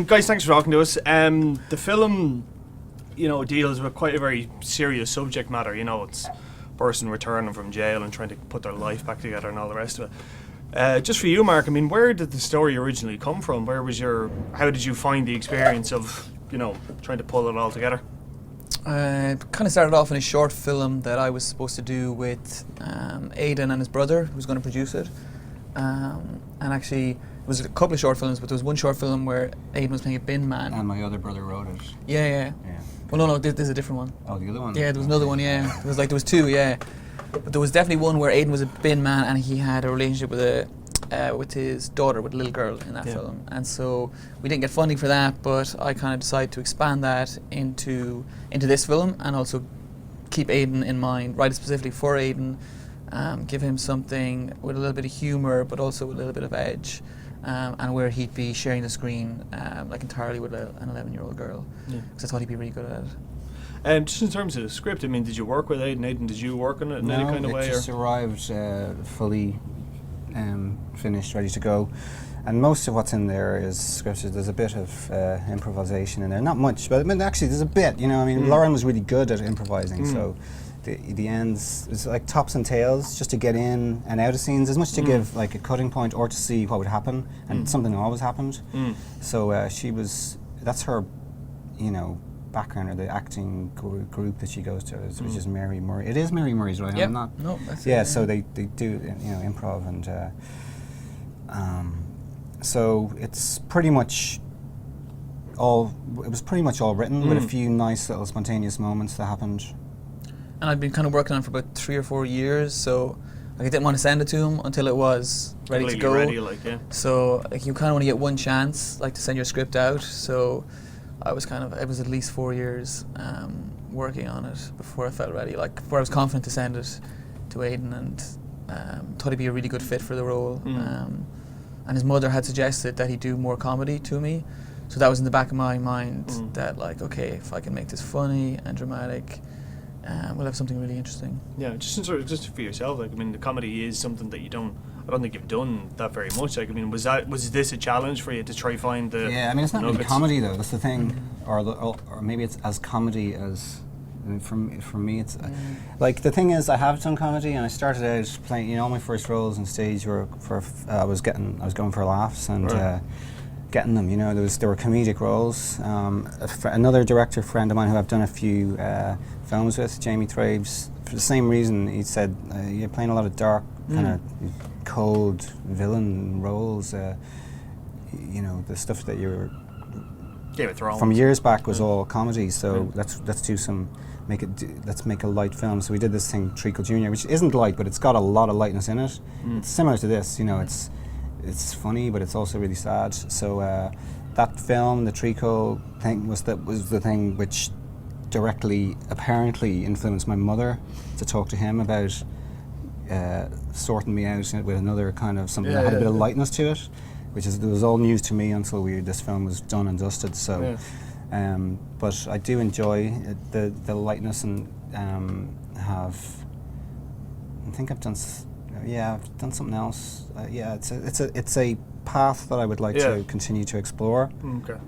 Guys, thanks for talking to us. The film, deals with quite a very serious subject matter. It's a person returning from jail and trying to put their life back together and all the rest of it. Just for you, Mark, where did the story originally come from? How did you find the experience of, trying to pull it all together? It kind of started off in a short film that I was supposed to do with Aidan and his brother, who was going to produce it. And actually, it was a couple of short films, but there was one short film where Aidan was playing a bin man. And my other brother wrote it. Yeah. Well, no, this is a different one. Oh, the other one? Yeah, there was another one, yeah. There was two, yeah. But there was definitely one where Aidan was a bin man and he had a relationship with his daughter, with a little girl in that film. And so we didn't get funding for that, but I kind of decided to expand that into this film and also keep Aidan in mind, write it specifically for Aidan, give him something with a little bit of humour but also with a little bit of edge. And where he'd be sharing the screen entirely with an 11-year-old girl, because I thought he'd be really good at it. Just in terms of the script, did you work with Aidan? Aidan, did you work on it in any kind of way? No, it just arrived fully finished, ready to go. And most of what's in there is scripted. There's a bit of improvisation in there, not much, but actually there's a bit. Lauren was really good at improvising, so the ends is like tops and tails, just to get in and out of scenes, as much to give like a cutting point or to see what would happen, and something always happened. So that's her, background, or the acting group that she goes to, which is Mary Murray. It is Mary Murray's, right? Yep. So they do improv, and so it's pretty much all. It was pretty much all written with a few nice little spontaneous moments that happened. And I'd been kind of working on it for about 3 or 4 years, so I didn't want to send it to him until it was ready to go. So you kind of want to get one chance, to send your script out. So it was at least 4 years working on it before I felt ready, before I was confident to send it to Aidan, and thought he'd be a really good fit for the role. And his mother had suggested that he do more comedy to me, so that was in the back of my mind that okay, if I can make this funny and dramatic, we'll have something really interesting. Yeah, just for yourself, the comedy is something that I don't think you've done that very much. Was this a challenge for you to try find the? Yeah, it's not really comedy though. That's the thing, or maybe it's as comedy as. For me, it's the thing is, I have done comedy, and I started out playing. All my first roles on stage were I was going for laughs and. Getting them, there were comedic roles. Another director friend of mine who I've done a few films with, Jamie Thraves, for the same reason, he said you're playing a lot of dark, kind of cold villain roles. The stuff that you're from years back was all comedy. So let's make a light film. So we did this thing, Treacle Junior, which isn't light, but it's got a lot of lightness in it. It's similar to this, it's funny, but it's also really sad. So that film, the Treacle thing, was the thing which directly, apparently, influenced my mother to talk to him about sorting me out with another kind of something that had a bit of lightness to it, which was all news to me until this film was done and dusted. So, but I do enjoy the lightness, and I think I've done. I've done something else. It's a path that I would like to continue to explore. Okay.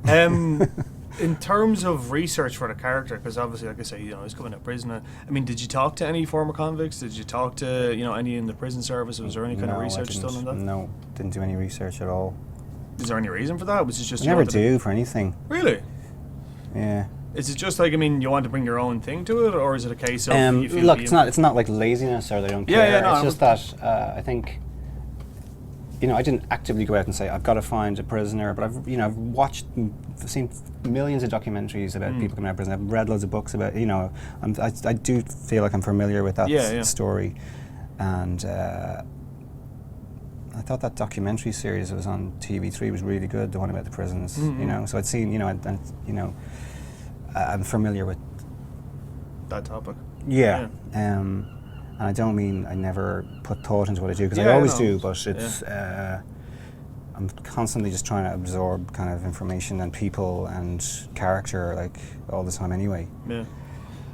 In terms of research for the character, because obviously, like I say, he's coming out of prison. Did you talk to any former convicts? Did you talk to any in the prison service? Was there any kind of research done on that? No, didn't do any research at all. Is there any reason for that? Was it just I never do for anything? Really? Yeah. Is it just you want to bring your own thing to it, or is it a case of you feel look, it's not like laziness or they don't care. It's just that I think I didn't actively go out and say I've got to find a prisoner, but I've seen millions of documentaries about people coming out of prison. I've read loads of books about I do feel like I'm familiar with that story, and I thought that documentary series that was on TV3 was really good, the one about the prisons. So I'd seen I'm familiar with that topic. Yeah. And I don't mean I never put thought into what I do, because I always do, but it's I'm constantly just trying to absorb kind of information and people and character all the time anyway. Yeah.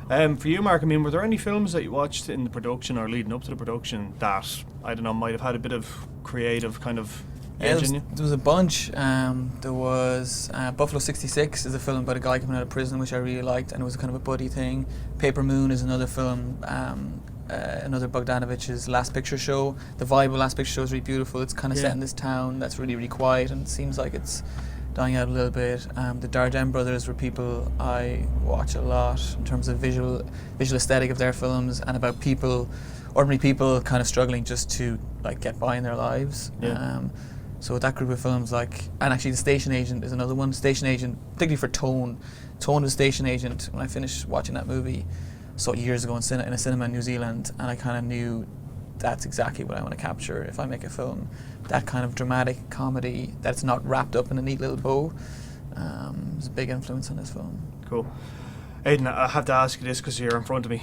For you, Mark, were there any films that you watched in the production or leading up to the production that, I don't know, might have had a bit of creative kind of Yeah, there was a bunch. There was Buffalo 66 is a film about a guy coming out of prison, which I really liked, and it was kind of a buddy thing. Paper Moon is another film, another Bogdanovich's Last Picture Show. The vibe of Last Picture Show is really beautiful. It's kind of set in this town that's really, really quiet, and it seems like it's dying out a little bit. The Dardenne brothers were people I watch a lot in terms of visual aesthetic of their films, and about people, ordinary people, kind of struggling just to like get by in their lives. So that group of films, like, and actually The Station Agent is another one. Station Agent, particularly for tone. Tone was Station Agent. When I finished watching that movie, saw it years ago in a cinema in New Zealand, and I kind of knew that's exactly what I want to capture if I make a film. That kind of dramatic comedy that's not wrapped up in a neat little bow is a big influence on this film. Cool. Aidan, I have to ask you this because you're in front of me.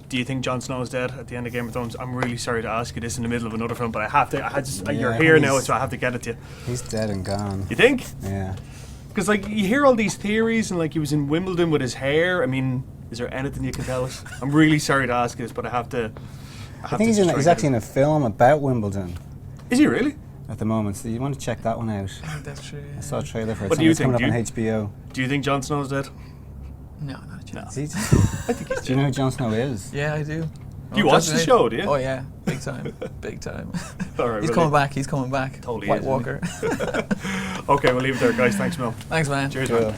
Do you think Jon Snow is dead at the end of Game of Thrones? I'm really sorry to ask you this in the middle of another film, but I have to. You're here now, so I have to get it to you. He's dead and gone. You think? Yeah. Because like you hear all these theories, and like he was in Wimbledon with his hair. I mean, is there anything you can tell us? I'm really sorry to ask you this, but I have to. I think he's actually in a film about Wimbledon. Is he really? At the moment, so you want to check that one out. I think that's true. I saw a trailer for it. What do you It's think? coming up on HBO. Do you think Jon Snow is dead? No, not a chance. I think he's do you know who Jon Snow is? Yeah, I do. Do you watch the show, do you? Oh yeah, big time, big time. All right, He's coming back. He's coming back. Totally White is, Walker. Okay, we'll leave it there, guys. Thanks, Mel. Thanks, man. Cheers, man.